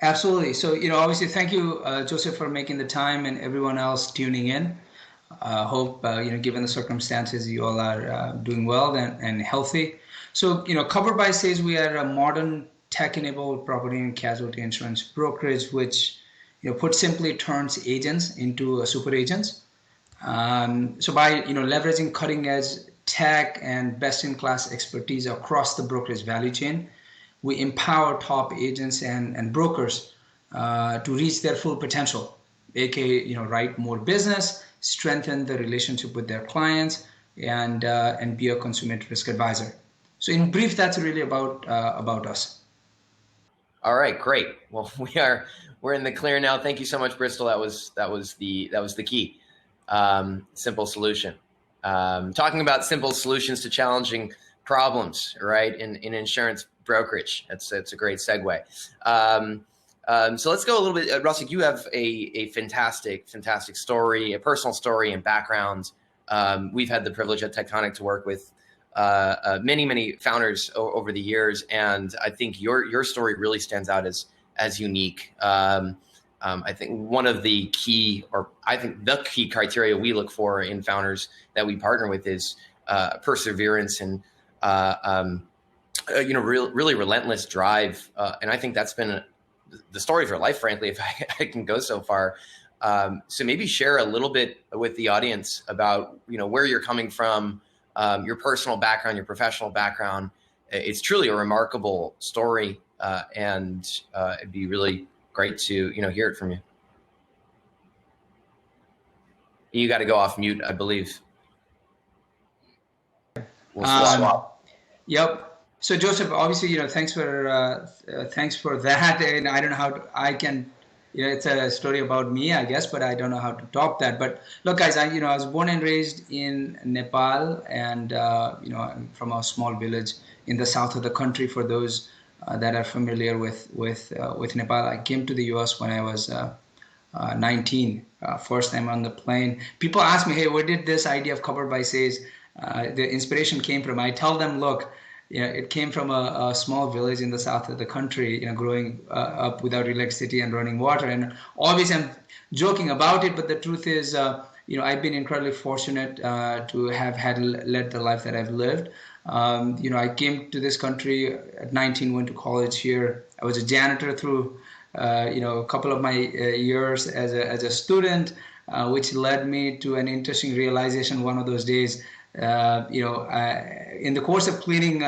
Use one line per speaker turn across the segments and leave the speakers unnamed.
Absolutely. So, obviously, thank you, Joseph, for making the time and everyone else tuning in. Hope, given the circumstances, you all are doing well and healthy. So, Covered by says we are a modern tech-enabled property and casualty insurance brokerage, which, put simply, turns agents into super agents. So by leveraging cutting edge tech and best in class expertise across the brokerage value chain, we empower top agents and brokers to reach their full potential, aka write more business, strengthen the relationship with their clients, and be a consumer risk advisor. So in brief, that's really about us.
All right, great. Well, we're in the clear now. Thank you so much, Bristol. That was the key. Simple solution. Talking about simple solutions to challenging problems, right? In insurance brokerage. That's a great segue. So let's go a little bit. Russell, you have a fantastic story, a personal story and background. We've had the privilege at Tectonic to work with many founders over the years, and I think your story really stands out as unique. I think one of the key, or I think the key criteria we look for in founders that we partner with is perseverance and really relentless drive. And I think that's been the story of your life, frankly, if I can go so far. So maybe share a little bit with the audience about where you're coming from, your personal background, your professional background. It's truly a remarkable story, and it'd be really great to hear it from you. You got to go off mute, I believe. We'll swap.
Yep. So Joseph, obviously, thanks for that. And I don't know I can, it's a story about me, I guess, but I don't know how to top that. But look, guys, I was born and raised in Nepal, and I'm from a small village in the south of the country. For those that are familiar with Nepal, I came to the U.S. when I was 19, first time on the plane. People ask me, hey, where did this idea of Covered by Says, the inspiration came from? I tell them, look, it came from a small village in the south of the country, growing up without electricity and running water. And obviously I'm joking about it, but the truth is, I've been incredibly fortunate to have led the life that I've lived. I came to this country at 19, went to college here. I was a janitor through, a couple of my years as a student, which led me to an interesting realization one of those days. In the course of cleaning,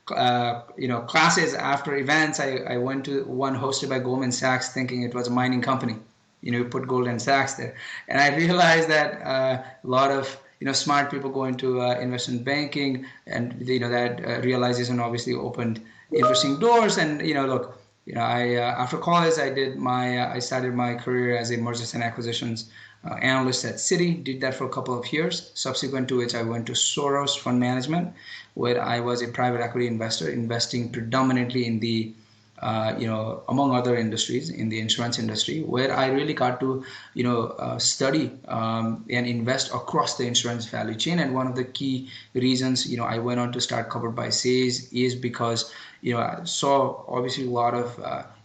classes after events, I went to one hosted by Goldman Sachs, thinking it was a mining company. You put Goldman Sachs there, and I realized that a lot of smart people go into investment banking, and that realization obviously opened interesting doors. And look, I after college I started my career as a mergers and acquisitions analyst at Citi. Did that for a couple of years, subsequent to which I went to Soros Fund Management, where I was a private equity investor, investing predominantly in the among other industries, in the insurance industry, where I really got to study and invest across the insurance value chain. And one of the key reasons I went on to start Covered by Says is because I saw obviously a lot of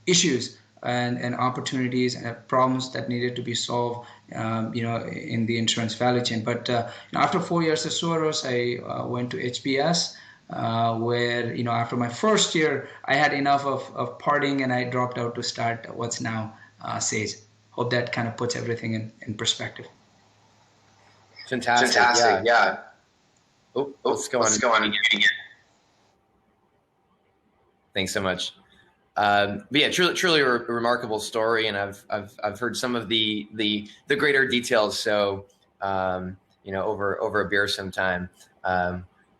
issues and opportunities and problems that needed to be solved, in the insurance value chain. But after 4 years at Soros, I went to HBS, where after my first year, I had enough of partying, and I dropped out to start what's now Sage. Hope that kind of puts everything in perspective.
Fantastic. Yeah. Oh, let's go on. Thanks so much. But yeah, truly a remarkable story, and I've heard some of the greater details. So over a beer sometime,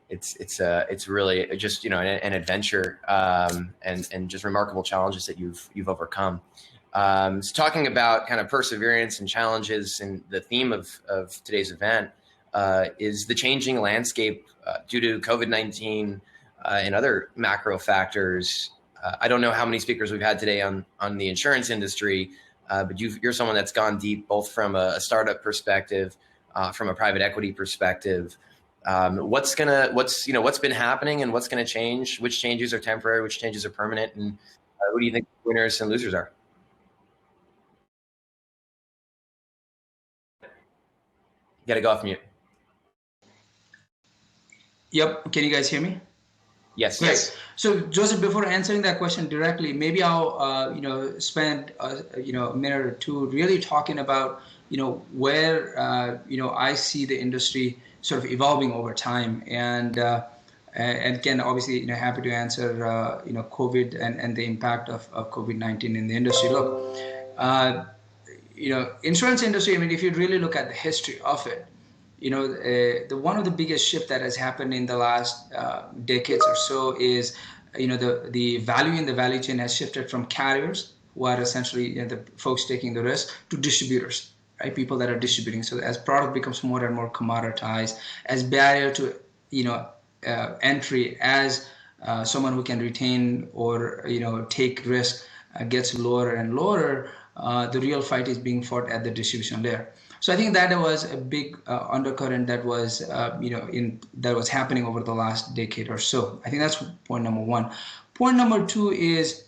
it's really just an adventure, and just remarkable challenges that you've overcome. So talking about kind of perseverance and challenges, and the theme of today's event is the changing landscape due to COVID-19 and other macro factors. I don't know how many speakers we've had today on the insurance industry, but you're someone that's gone deep, both from a startup perspective, from a private equity perspective. What's been happening, and what's going to change? Which changes are temporary? Which changes are permanent? And who do you think winners and losers are? got to go off mute.
Yep. Can you guys hear me?
Yes.
Yes. So Joseph, before answering that question directly, maybe I'll spend a minute or two really talking about where I see the industry sort of evolving over time, and Ken, obviously happy to answer COVID and the impact of COVID-19 in the industry. Look, uh, insurance industry. I mean, if you really look at the history of it, the one of the biggest shift that has happened in the last decades or so is, the value in the value chain has shifted from carriers, who are essentially the folks taking the risk, to distributors, right? People that are distributing. So as product becomes more and more commoditized, as barrier to entry, as someone who can retain or take risk gets lower and lower, the real fight is being fought at the distribution layer. So I think that was a big undercurrent that was that was happening over the last decade or so. I think that's point number one. Point number two is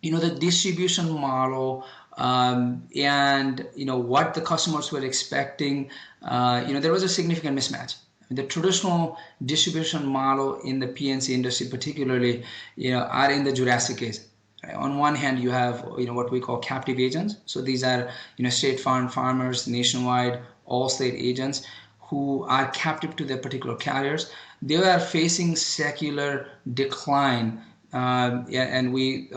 the distribution model, and what the customers were expecting. There was a significant mismatch. The traditional distribution model in the PNC industry, particularly, are in the Jurassic age. Right? On one hand, you have what we call captive agents. So these are State Farm, Farmers, Nationwide, Allstate agents who are captive to their particular carriers. They are facing secular decline, and we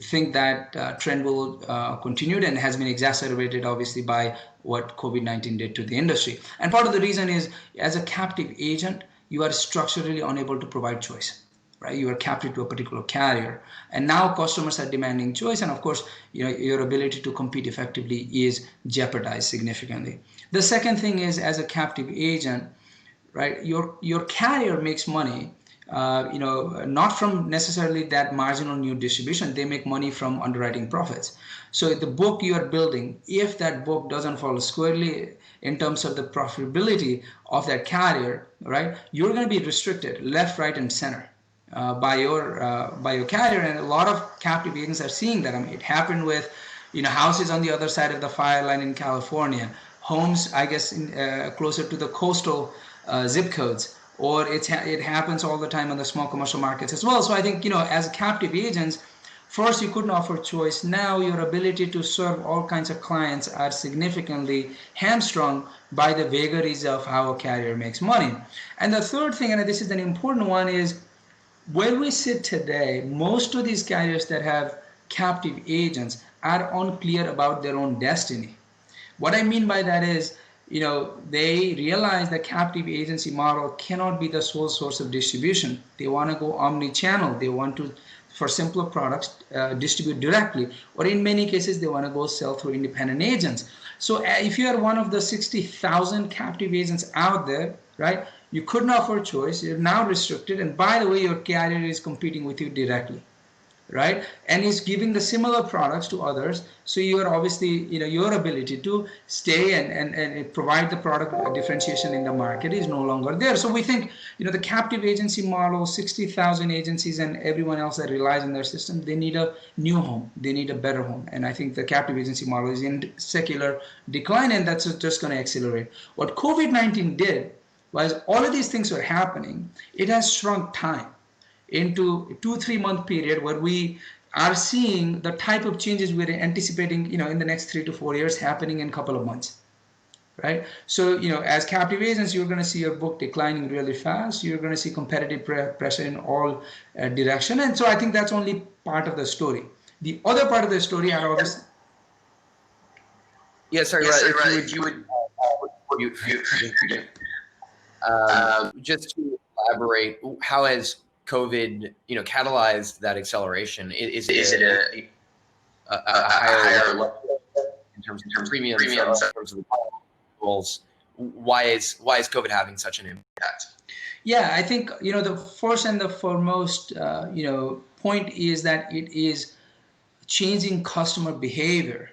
think that trend will continue, and has been exacerbated obviously by what COVID-19 did to the industry. And part of the reason is, as a captive agent, you are structurally unable to provide choice. Right, you are captive to a particular carrier, and now customers are demanding choice, and of course, your ability to compete effectively is jeopardized significantly. The second thing is, as a captive agent, right, your carrier makes money, not from necessarily that marginal new distribution. They make money from underwriting profits. So the book you are building, if that book doesn't fall squarely in terms of the profitability of that carrier, right, you're going to be restricted left, right, and center. By your carrier, and a lot of captive agents are seeing that. I mean, it happened with houses on the other side of the fire line in California, homes I guess closer to the coastal zip codes, or it happens all the time on the small commercial markets as well. So I think as captive agents, first you couldn't offer choice. Now your ability to serve all kinds of clients are significantly hamstrung by the vagaries of how a carrier makes money. And the third thing, and this is an important one, is where we sit today, most of these carriers that have captive agents are unclear about their own destiny. What I mean by that is, they realize the captive agency model cannot be the sole source of distribution. They want to go omni-channel. They want to, for simpler products, distribute directly, or in many cases, they want to go sell through independent agents. So if you are one of the 60,000 captive agents out there, right, you couldn't offer choice. You're now restricted, and by the way, your carrier is competing with you directly, right? And is giving the similar products to others. So you are obviously, your ability to stay and provide the product differentiation in the market is no longer there. So we think, the captive agency model, 60,000 agencies and everyone else that relies on their system, they need a new home. They need a better home. And I think the captive agency model is in secular decline, and that's just going to accelerate. What COVID-19 did was, all of these things were happening, it has shrunk time into 2-3 month period where we are seeing the type of changes we're anticipating, in the next 3 to 4 years happening in a couple of months, right? So, as captive agents, you're going to see your book declining really fast. You're going to see competitive pressure in all direction. And so I think that's only part of the story. The other part of the story are obviously...
Yeah, sorry, if you would just to elaborate, how has COVID, catalyzed that acceleration? Is it a higher level in terms of premiums, in terms of the goals? Why is COVID having such an impact?
Yeah, I think the first and the foremost point is that it is changing customer behavior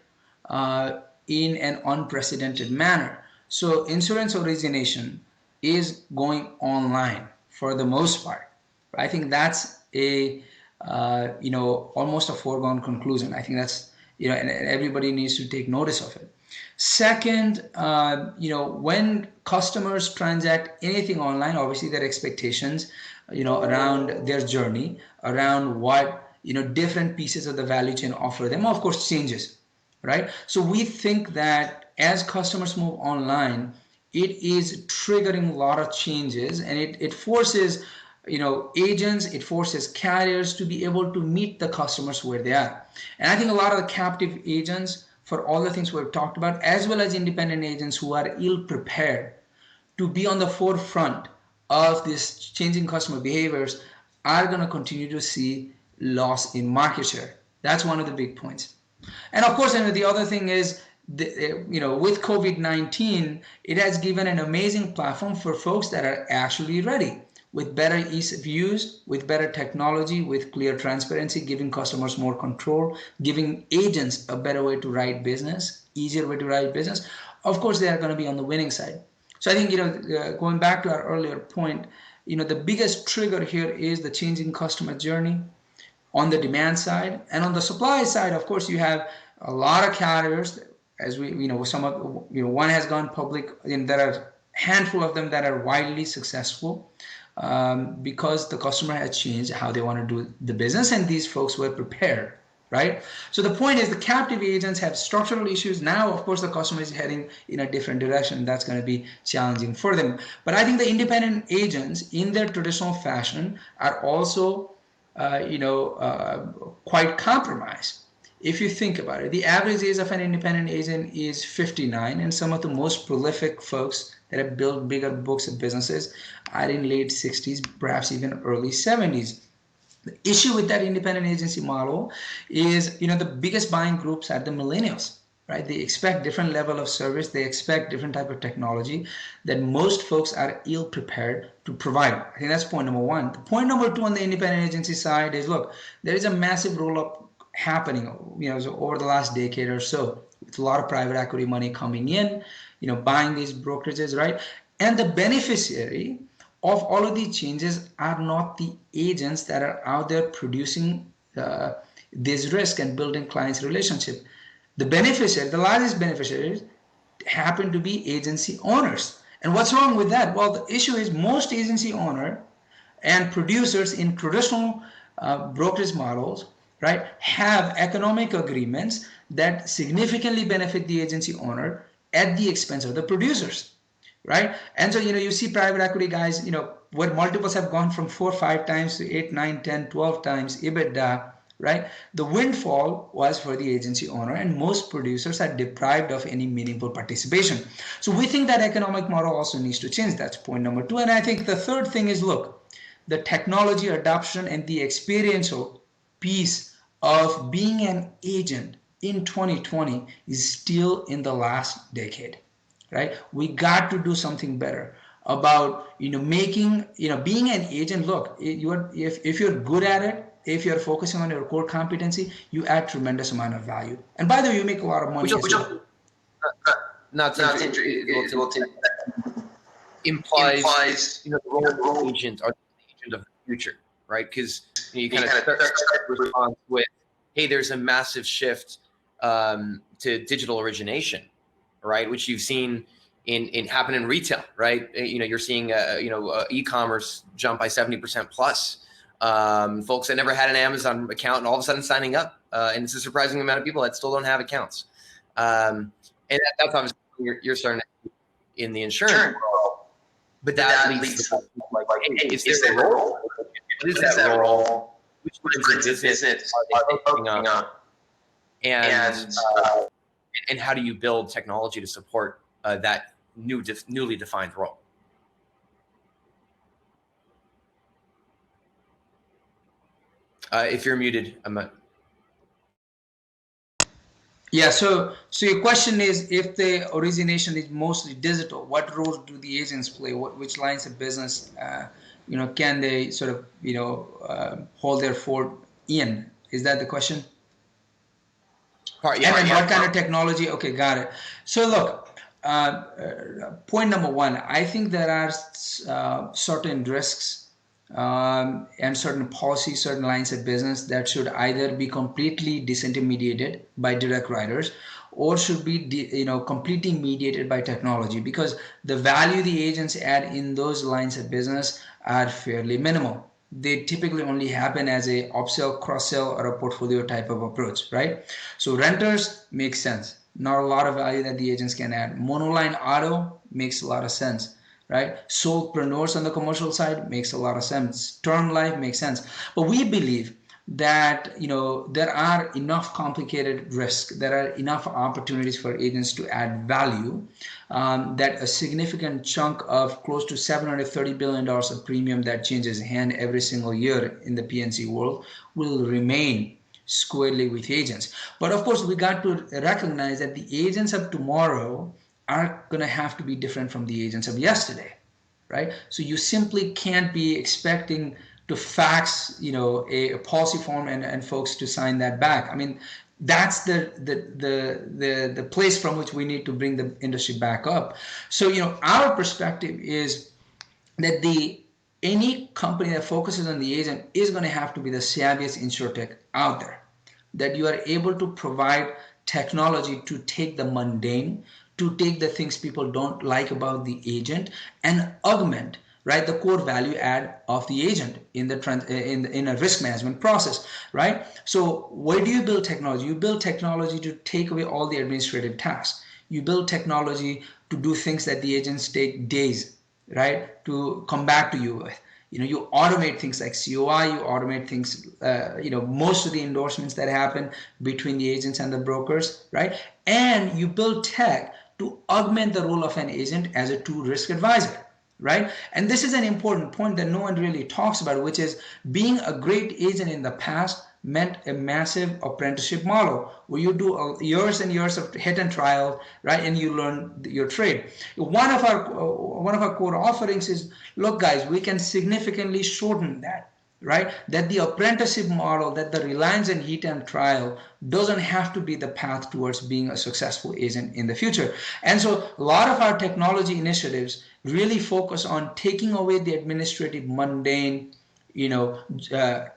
in an unprecedented manner. So insurance origination is going online for the most part. I think that's a almost a foregone conclusion. I think that's and everybody needs to take notice of it. Second, when customers transact anything online, obviously their expectations, around their journey, around what, different pieces of the value chain offer them, of course, changes, right? So we think that as customers move online, it is triggering a lot of changes, and it forces, agents, it forces carriers to be able to meet the customers where they are. And I think a lot of the captive agents, for all the things we've talked about, as well as independent agents who are ill prepared to be on the forefront of this changing customer behaviors, are going to continue to see loss in market share. That's one of the big points. And of course, the other thing is, with COVID-19, it has given an amazing platform for folks that are actually ready, with better ease of use, with better technology, with clear transparency, giving customers more control, giving agents a better way to write business, easier way to write business. Of course, they are going to be on the winning side. So I think, going back to our earlier point, the biggest trigger here is the changing customer journey on the demand side. And on the supply side, of course, you have a lot of carriers, as we, some of, one has gone public, and there are a handful of them that are widely successful, because the customer has changed how they want to do the business, and these folks were prepared, right? So the point is, the captive agents have structural issues. Now, of course, the customer is heading in a different direction. That's going to be challenging for them. But I think the independent agents, in their traditional fashion, are also quite compromised. If you think about it, the average age of an independent agent is 59, and some of the most prolific folks that have built bigger books of businesses are in late 60s, perhaps even early 70s. The issue with that independent agency model is, the biggest buying groups are the millennials, right? They expect different level of service. They expect different type of technology that most folks are ill prepared to provide. I think that's point number one. Point number two on the independent agency side is, look, there is a massive roll up happening, so over the last decade or so, with a lot of private equity money coming in, buying these brokerages, right? And the beneficiary of all of these changes are not the agents that are out there producing this risk and building clients' relationship. The beneficiary, the largest beneficiaries, happen to be agency owners. And what's wrong with that? Well, the issue is, most agency owner and producers in traditional brokerage models, right, have economic agreements that significantly benefit the agency owner at the expense of the producers, right? And so, you see private equity guys, where multiples have gone from 4 5 times to 8 9 10 12 times EBITDA, right? The windfall was for the agency owner, and most producers are deprived of any meaningful participation. So we think that economic model also needs to change. That's point number two. And I think the third thing is, look, the technology adoption and the experiential piece of being an agent in 2020 is still in the last decade, right? We got to do something better about, making, being an agent. Look, if you're good at it, if you're focusing on your core competency, you add tremendous amount of value. And by the way, you make a lot of money as well.
Implies the role of agent are the agent of the future, right? Because you kind of start response with, hey, there's a massive shift to digital origination, right? Which you've seen in happen in retail, right? You're seeing e-commerce jump by 70% plus. Folks that never had an Amazon account and all of a sudden signing up, and it's a surprising amount of people that still don't have accounts. And that's obviously you're starting to in the insurance world. But that leads to like, hey, is there a role? What is that role? Which lines of business are they focusing on? And how do you build technology to support that newly defined role? If you're muted, I'm not.
Yeah, so your question is, if the origination is mostly digital, what role do the agents play? Which lines of business, can they sort of, hold their fort in? Is that the question? What kind of technology? Okay, got it. So look, point number one, I think there are certain risks and certain policies, certain lines of business that should either be completely disintermediated by direct writers, or should be completely mediated by technology, because the value the agents add in those lines of business are fairly minimal. They typically only happen as a upsell, cross-sell, or a portfolio type of approach, right? So renters makes sense. Not a lot of value that the agents can add. Monoline auto makes a lot of sense, right? Solopreneurs on the commercial side makes a lot of sense. Term life makes sense. But we believe that there are enough complicated risks, there are enough opportunities for agents to add value, that a significant chunk of close to $730 billion of premium that changes hand every single year in the PNC world will remain squarely with agents. But of course, we got to recognize that the agents of tomorrow are going to have to be different from the agents of yesterday, right? So you simply can't be expecting to fax, a policy form and folks to sign that back. I mean, that's the place from which we need to bring the industry back up. So, our perspective is that any company that focuses on the agent is going to have to be the savviest insurtech out there. That you are able to provide technology to take the mundane, to take the things people don't like about the agent, and augment, right, the core value add of the agent in in a risk management process, right? So where do you build technology? You build technology to take away all the administrative tasks. You build technology to do things that the agents take days, right, to come back to you with. You automate things like COI, you automate things, most of the endorsements that happen between the agents and the brokers, right? And you build tech to augment the role of an agent as a true risk advisor, right? And this is an important point that no one really talks about, which is being a great agent in the past meant a massive apprenticeship model where you do years and years of hit and trial, right, and you learn your trade. One of our core offerings is, look guys, we can significantly shorten that, right? That the apprenticeship model, that the reliance on heat and trial doesn't have to be the path towards being a successful agent in the future. And so a lot of our technology initiatives really focus on taking away the administrative mundane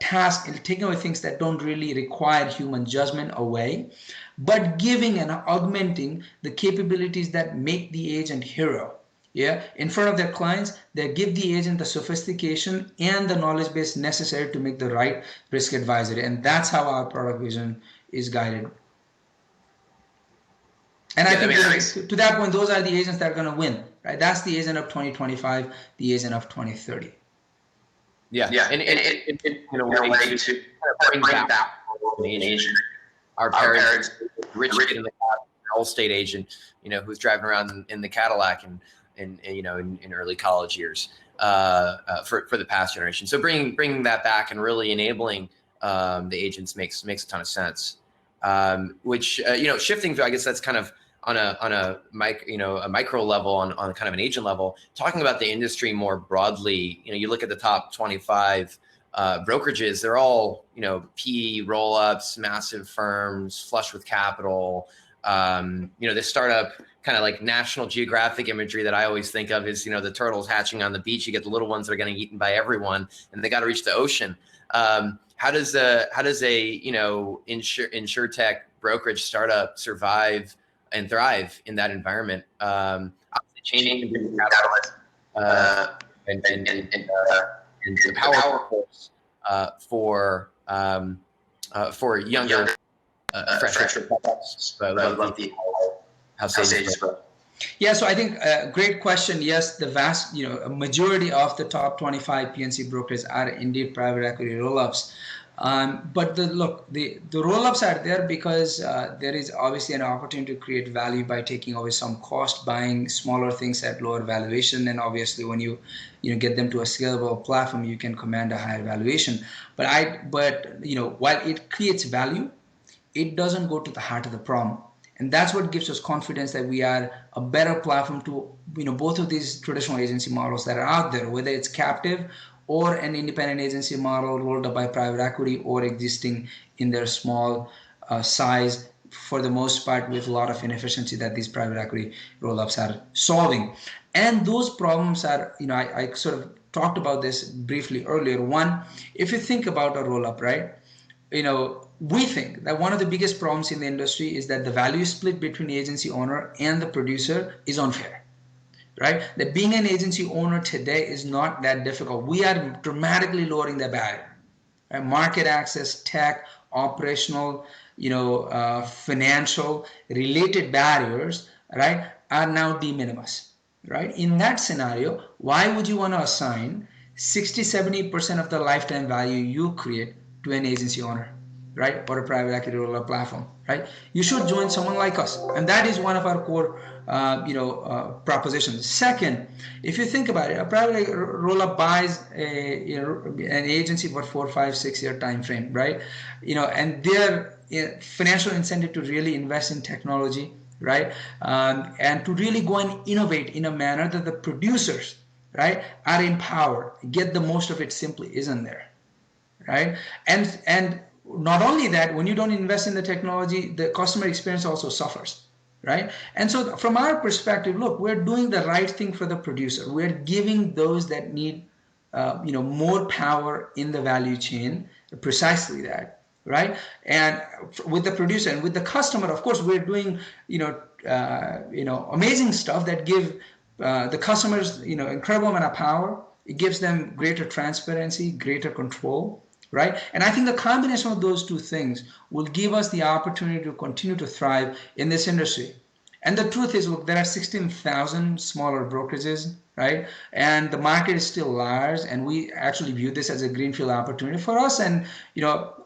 task, and taking away things that don't really require human judgment away, but giving and augmenting the capabilities that make the agent hero. Yeah, in front of their clients, they give the agent the sophistication and the knowledge base necessary to make the right risk advisory, and that's how our product vision is guided. And I think to that point, those are the agents that are going to win, right? That's the agent of 2025, the agent of 2030.
Yeah, and in a way to bring back an agent. Our parents, rich kid in the Allstate agent, who's driving around in the Cadillac and in early college years for the past generation. So bringing that back and really enabling the agents makes a ton of sense. Which shifting to, I guess that's kind of on a micro level, on kind of an agent level, talking about the industry more broadly. You look at the top 25 brokerages, they're all PE roll-ups, massive firms, flush with capital. The startup kind of like National Geographic imagery that I always think of is the turtles hatching on the beach. You get the little ones that are getting eaten by everyone, and they got to reach the ocean. How does a insurtech brokerage startup survive and thrive in that environment? Obviously, changing and the power force for younger fresher products. I love how Sages grow.
Yeah, so I think great question. Yes, the vast, a majority of the top 25 PNC brokers are indeed private equity roll-ups. But the roll-ups are there because there is obviously an opportunity to create value by taking away some cost, buying smaller things at lower valuation, and obviously when you get them to a scalable platform, you can command a higher valuation. But while it creates value, it doesn't go to the heart of the problem. And that's what gives us confidence that we are a better platform to both of these traditional agency models that are out there, whether it's captive or an independent agency model rolled up by private equity, or existing in their small size, for the most part with a lot of inefficiency that these private equity roll-ups are solving. And those problems are, I sort of talked about this briefly earlier. One, if you think about a roll-up, right, we think that one of the biggest problems in the industry is that the value split between agency owner and the producer is unfair, right? That being an agency owner today is not that difficult. We are dramatically lowering the barrier. Right? Market access, tech, operational, financial related barriers, right, are now de minimis, right? In that scenario, why would you want to assign 60-70% of the lifetime value you create to an agency owner, right, or a private equity roll-up platform, right? You should join someone like us, and that is one of our core, propositions. Second, if you think about it, a private roll-up buys an agency for 4, 5, 6 year time frame, right? And their financial incentive to really invest in technology, right, and to really go and innovate in a manner that the producers, right, are empowered, get the most of it simply isn't there, right? And not only that, when you don't invest in the technology, the customer experience also suffers, right? And so from our perspective, look, we're doing the right thing for the producer. We're giving those that need more power in the value chain, precisely that, right? And with the producer and with the customer, of course, we're doing amazing stuff that give the customers incredible amount of power. It gives them greater transparency, greater control, right? And I think the combination of those two things will give us the opportunity to continue to thrive in this industry. And the truth is, look, there are 16,000 smaller brokerages, right? And the market is still large, and we actually view this as a greenfield opportunity for us. And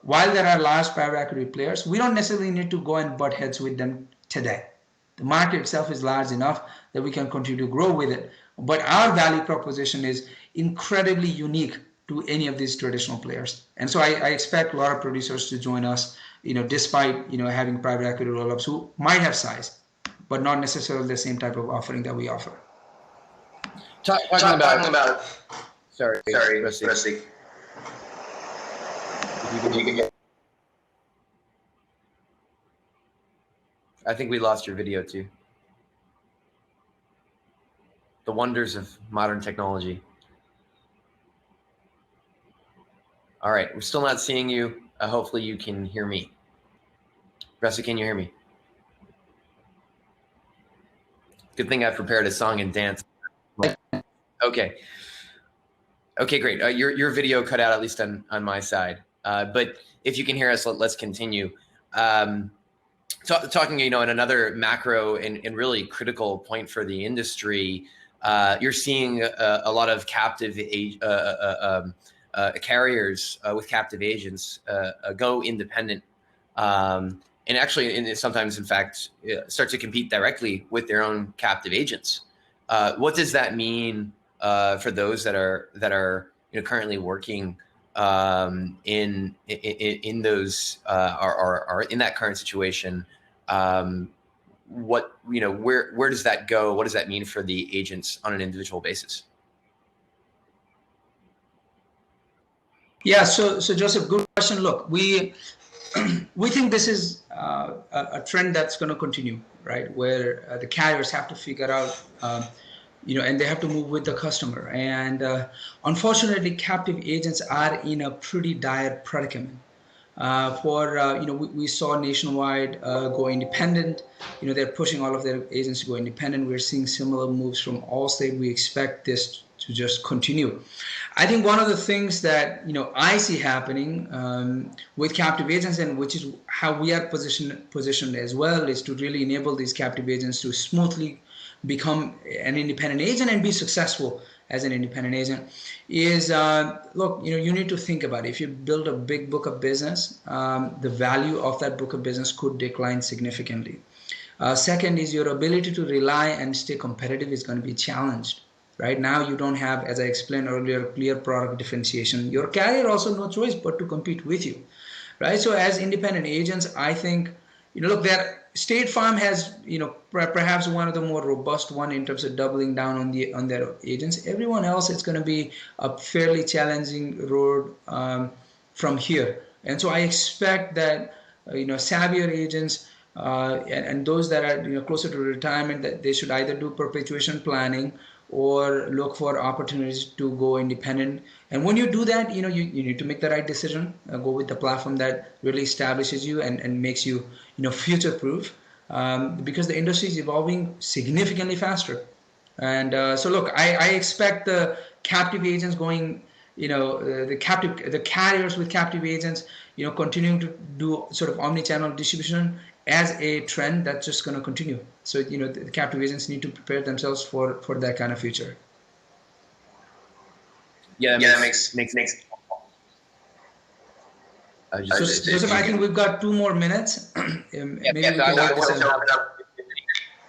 while there are large private equity players, we don't necessarily need to go and butt heads with them today. The market itself is large enough that we can continue to grow with it. But our value proposition is incredibly unique to any of these traditional players. And so I expect a lot of producers to join us, despite, having private equity roll-ups who might have size, but not necessarily the same type of offering that we offer.
Talking about sorry, Rusty. I think we lost your video too. The wonders of modern technology. All right, we're still not seeing you. Hopefully you can hear me. Rusty, can you hear me? Good thing I prepared a song and dance. Okay. Okay, great. Your video cut out, at least on my side. But if you can hear us, let's continue. Talking, in another macro and really critical point for the industry, you're seeing a lot of captive carriers with captive agents go independent, and actually, sometimes, in fact, start to compete directly with their own captive agents. What does that mean for those that are currently working in those are in that current situation? Where does that go? What does that mean for the agents on an individual basis?
Yeah, so Joseph, good question. Look, we think this is a trend that's going to continue, right? Where the carriers have to figure out, and they have to move with the customer. And unfortunately, captive agents are in a pretty dire predicament. We saw Nationwide go independent. They're pushing all of their agents to go independent. We're seeing similar moves from Allstate. We expect this to just continue. I think one of the things that I see happening with captive agents, and which is how we are positioned as well, is to really enable these captive agents to smoothly become an independent agent and be successful as an independent agent, is look, you need to think about it. If you build a big book of business, the value of that book of business could decline significantly. Second is your ability to rely and stay competitive is going to be challenged. Right now, you don't have, as I explained earlier, clear product differentiation. Your carrier also no choice but to compete with you, right? So as independent agents, I think, look, State Farm has, perhaps one of the more robust one in terms of doubling down on their agents. Everyone else, it's going to be a fairly challenging road from here. And so I expect that, savvier agents and those that are closer to retirement, that they should either do perpetuation planning or look for opportunities to go independent. And when you do that, you need to make the right decision. Go with the platform that really establishes you and makes you, future proof. Because the industry is evolving significantly faster. And so look, I expect the captive agents going, the carriers with captive agents, continuing to do sort of omni-channel distribution as a trend that's just going to continue. So, the captive agents need to prepare themselves for that kind of future.
Yeah, that makes.
So, Joseph, I think we've got 2 more minutes. Maybe we can
I want to open up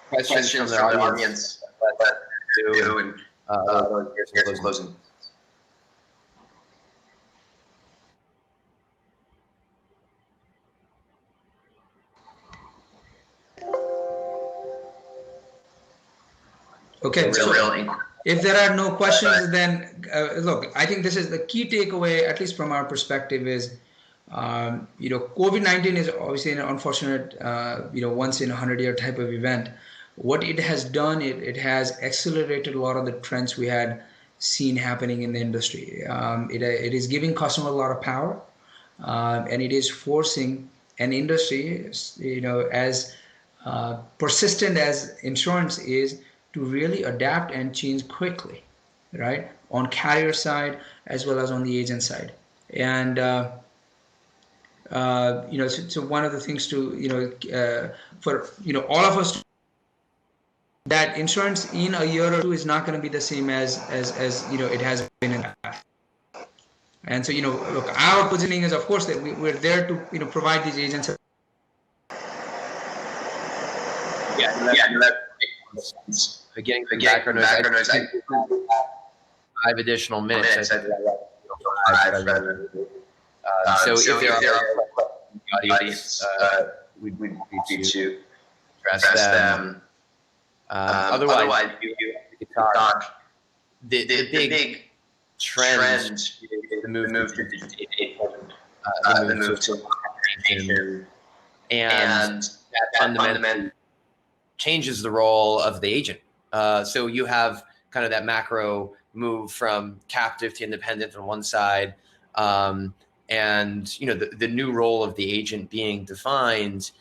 questions from the audience. Here's some closing.
Okay, so if there are no questions, then look, I think this is the key takeaway, at least from our perspective, is COVID-19 is obviously an unfortunate, once in a 100-year type of event. What it has done, it has accelerated a lot of the trends we had seen happening in the industry. It is giving customer a lot of power, and it is forcing an industry, as persistent as insurance is, to really adapt and change quickly, right? On carrier side as well as on the agent side. And so one of the things to for all of us, that insurance in a year or two is not going to be the same as it has been in the past. And so look, our positioning is, of course, that we're there to provide these agents.
Getting the background noise. 5 additional minutes. So if there are audience, we'd need to address them. Otherwise, you could talk. The big trend, the move to automation, and that fundamentally changes the role of the agent. So you have kind of that macro move from captive to independent on one side, and the new role of the agent being defined.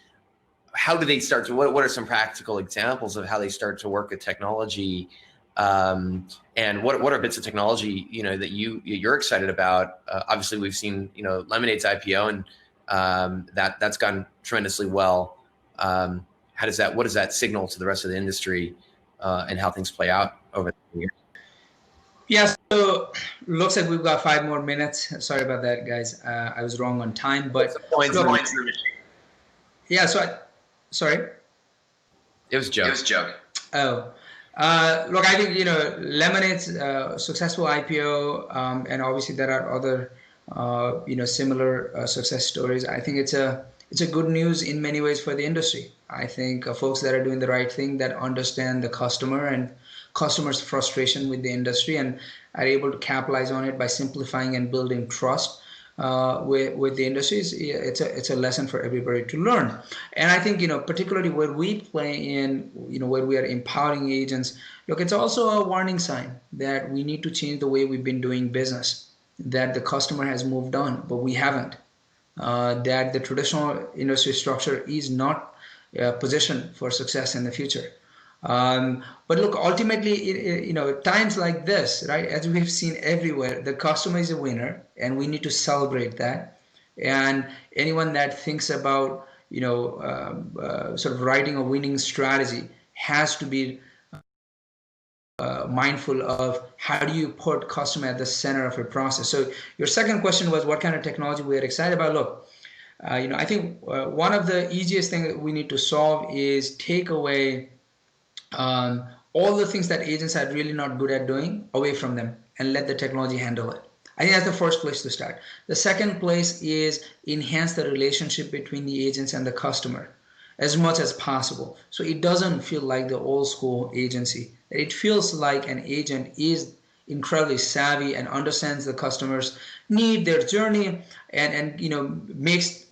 How do they start to? What are some practical examples of how they start to work with technology, and what are bits of technology that you're excited about? Obviously, we've seen Lemonade's IPO, and that's gone tremendously well. What does that signal to the rest of the industry, and how things play out over the years?
Yeah, so looks like we've got 5 more minutes. Sorry about that, guys. I was wrong on time, but yeah. So sorry.
It was a joke.
Oh, look, I think Lemonade's successful IPO, and obviously there are other similar success stories. I think it's a good news in many ways for the industry. I think folks that are doing the right thing, that understand the customer and customers' frustration with the industry, and are able to capitalize on it by simplifying and building trust with the industry. It's a lesson for everybody to learn. And I think particularly where we play in, where we are empowering agents. Look, it's also a warning sign that we need to change the way we've been doing business. That the customer has moved on, but we haven't. That the traditional industry structure is not positioned for success in the future. But look, ultimately, times like this, right, as we've seen everywhere, the customer is a winner, and we need to celebrate that. And anyone that thinks about, sort of writing a winning strategy has to be mindful of how do you put customer at the center of your process. So your second question was what kind of technology we are excited about. Look, I think one of the easiest things that we need to solve is take away all the things that agents are really not good at doing away from them and let the technology handle it. I think that's the first place to start. The second place is enhance the relationship between the agents and the customer as much as possible. So it doesn't feel like the old school agency. It feels like an agent is incredibly savvy and understands the customer's need, their journey, and makes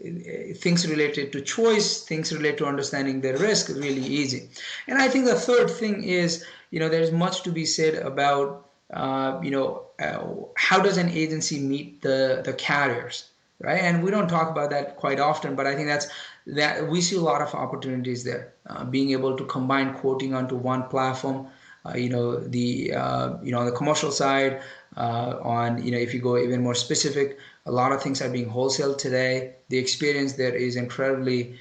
things related to choice, things related to understanding their risk really easy. And I think the third thing is there's much to be said about how does an agency meet the carriers, right? And we don't talk about that quite often, but I think that we see a lot of opportunities there. Being able to combine quoting onto one platform, on the commercial side, if you go even more specific, a lot of things are being wholesaled today. The experience there is incredibly,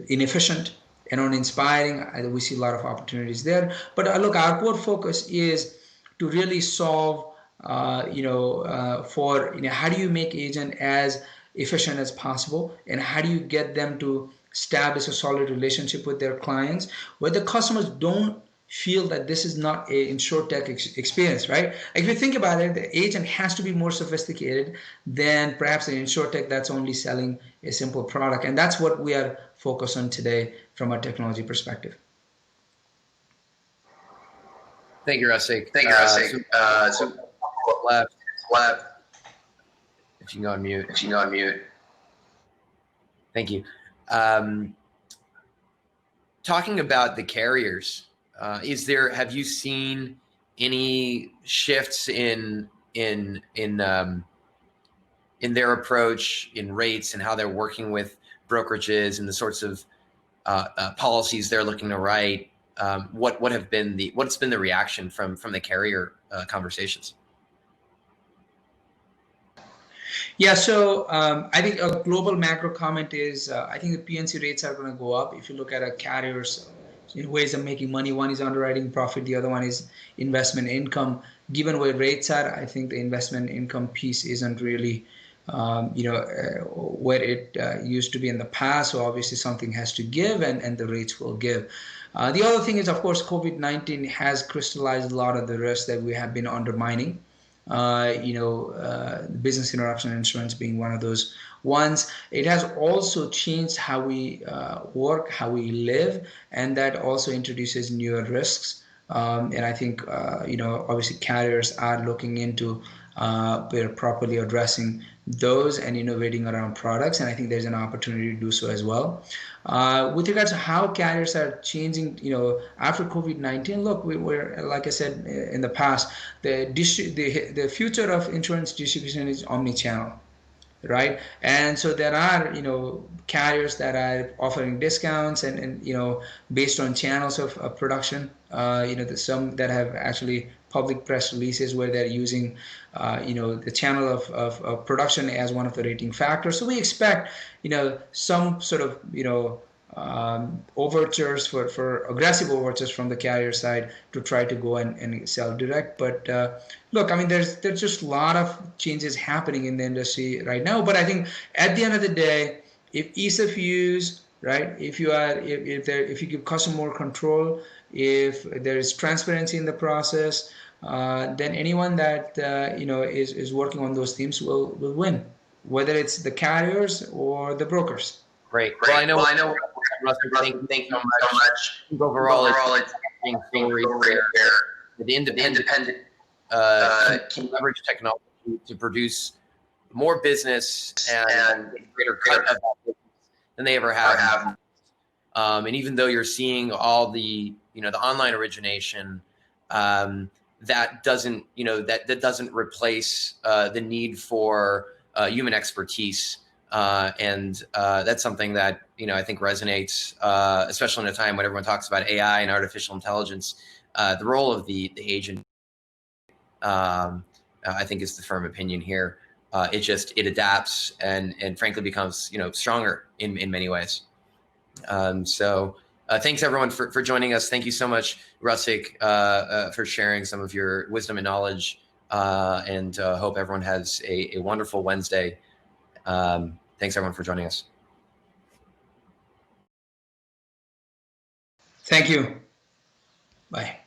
inefficient and uninspiring. We see a lot of opportunities there. But look, our core focus is to really solve, for how do you make agent as efficient as possible, and how do you get them to establish a solid relationship with their clients where the customers don't feel that this is not a insured tech experience, right? Like if you think about it, the agent has to be more sophisticated than perhaps an insured tech that's only selling a simple product, and that's what we are focused on today from a technology perspective.
Thank you, Rasik. So left. If you can go on mute. Thank you. Talking about the carriers, have you seen any shifts in their approach, in rates, and how they're working with brokerages and the sorts of policies they're looking to write? What's been the reaction from the carrier conversations?
Yeah, so I think a global macro comment is I think the P&C rates are going to go up. If you look at a carrier's ways of making money, one is underwriting profit, the other one is investment income. Given where rates are, I think the investment income piece isn't really where it used to be in the past. So obviously something has to give, and the rates will give. The other thing is, of course, COVID-19 has crystallized a lot of the risks that we have been undermining. Business interruption insurance being one of those ones. It has also changed how we work, how we live, and that also introduces newer risks. And I think, obviously carriers are looking into we're properly addressing those and innovating around products, and I think there's an opportunity to do so as well. With regards to how carriers are changing, after COVID-19, look, we're like I said in the past, the future of insurance distribution is omni-channel, right? And so there are carriers that are offering discounts and based on channels of production. There's some that have actually public press releases where they're using the channel of production as one of the rating factors. So we expect some sort of overtures for aggressive overtures from the carrier side to try to go and sell direct. But look, I mean, there's just a lot of changes happening in the industry right now. But I think at the end of the day, if ease of use, right? If you give customer more control, if there is transparency in the process, then anyone that is working on those themes will win, whether it's the carriers or the brokers.
Great. Well, I know. Russell, thank you so much. Overall, it's being the independent can leverage technology to produce more business and greater cut of that business than they ever have. And even though you're seeing all the the online origination, that doesn't that doesn't replace the need for human expertise. And that's something that I think resonates, especially in a time when everyone talks about AI and artificial intelligence. The role of the agent, I think, is the firm opinion here. It adapts and frankly becomes stronger in many ways. So thanks everyone for joining us. Thank you so much, Rasik, for sharing some of your wisdom and knowledge. And hope everyone has a wonderful Wednesday. Thanks everyone for joining us.
Thank you. Bye.